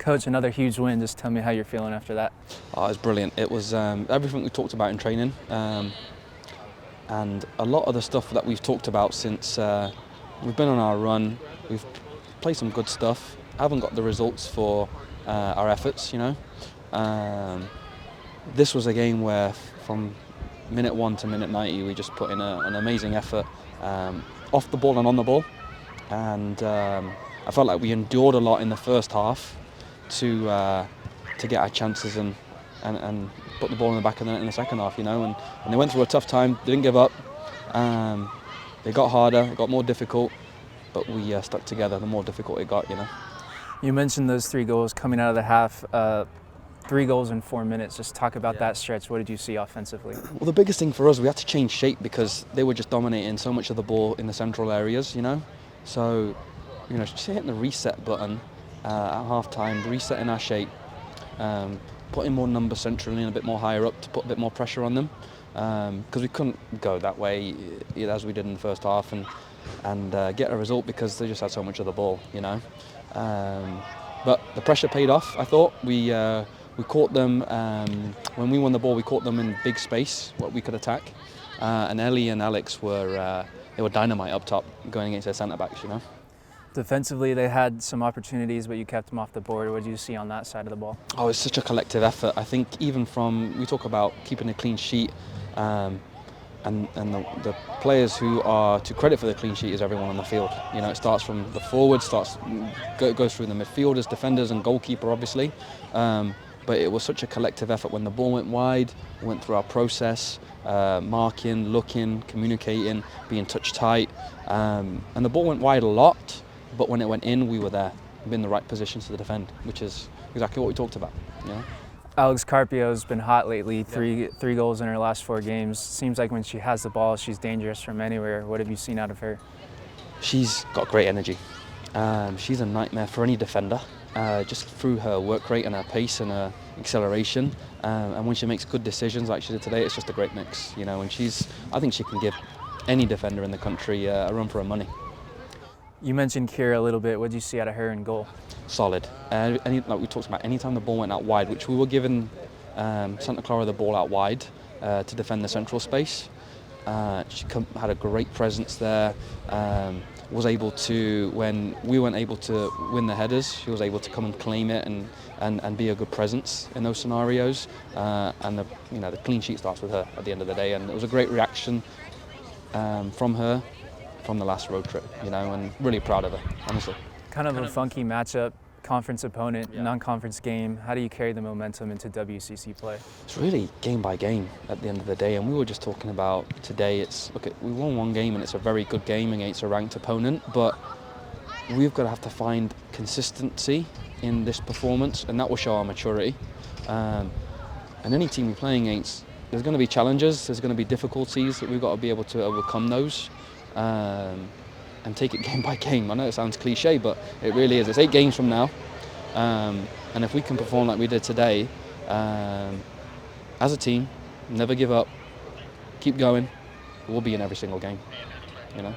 Coach, another huge win. Just tell me how you're feeling after that. Oh, it was brilliant. It was everything we talked about in training, and a lot of the stuff that we've talked about since we've been on our run. We've played some good stuff. Haven't got the results for our efforts, you know. This was a game where from minute 1 to minute 90 we just put in an amazing effort off the ball and on the ball, and I felt like we endured a lot in the first half to get our chances and put the ball in the back of the net in the second half, you know. And they went through a tough time. They didn't give up. They got harder. It got more difficult, but we stuck together. The more difficult it got, you know. You mentioned those 3 goals coming out of the half. 3 goals in 4 minutes. Just talk about that stretch. What did you see offensively? Well, the biggest thing for us, we had to change shape because they were just dominating so much of the ball in the central areas, you know. So, you know, just hitting the reset button at half-time, resetting our shape, putting more numbers centrally and a bit more higher up to put a bit more pressure on them, because we couldn't go that way as we did in the first half and get a result because they just had so much of the ball, you know. But the pressure paid off. I thought we caught them when we won the ball. We caught them in big space, what we could attack, and Ellie and Alex were dynamite up top, going against their centre backs, you know. Defensively, they had some opportunities, but you kept them off the board. What did you see on that side of the ball? Oh, it's such a collective effort. I think even we talk about keeping a clean sheet, and the players who are to credit for the clean sheet is everyone on the field. You know, it starts from the forwards, goes through the midfielders, defenders, and goalkeeper, obviously. But it was such a collective effort. When the ball went wide, we went through our process, marking, looking, communicating, being touch tight, and the ball went wide a lot. But when it went in, we were there, in the right positions to defend, which is exactly what we talked about. You know? Alex Carpio's been hot lately. Three goals in her last 4 games. Seems like when she has the ball, she's dangerous from anywhere. What have you seen out of her? She's got great energy. She's a nightmare for any defender, just through her work rate and her pace and her acceleration. And when she makes good decisions like she did today, it's just a great mix, you know. And I think she can give any defender in the country a run for her money. You mentioned Clara a little bit. What did you see out of her in goal? Solid. Like we talked about, anytime the ball went out wide, which we were giving Santa Clara the ball out wide to defend the central space, she had a great presence there. Was able to, when we weren't able to win the headers, she was able to come and claim it and be a good presence in those scenarios. And the clean sheet starts with her at the end of the day. And it was a great reaction from her from the last road trip, you know, and really proud of her, honestly. Kind of a funky matchup, conference opponent, non-conference game. How do you carry the momentum into WCC play? It's really game by game at the end of the day, and we were just talking about today, we won 1 game and it's a very good game against a ranked opponent, but we've got to have to find consistency in this performance, and that will show our maturity. And any team we're playing against, there's going to be challenges, there's going to be difficulties that we've got to be able to overcome those. And take it game by game. I know it sounds cliche, but it really is. It's 8 games from now, and if we can perform like we did today, as a team, never give up, keep going, we'll be in every single game, you know.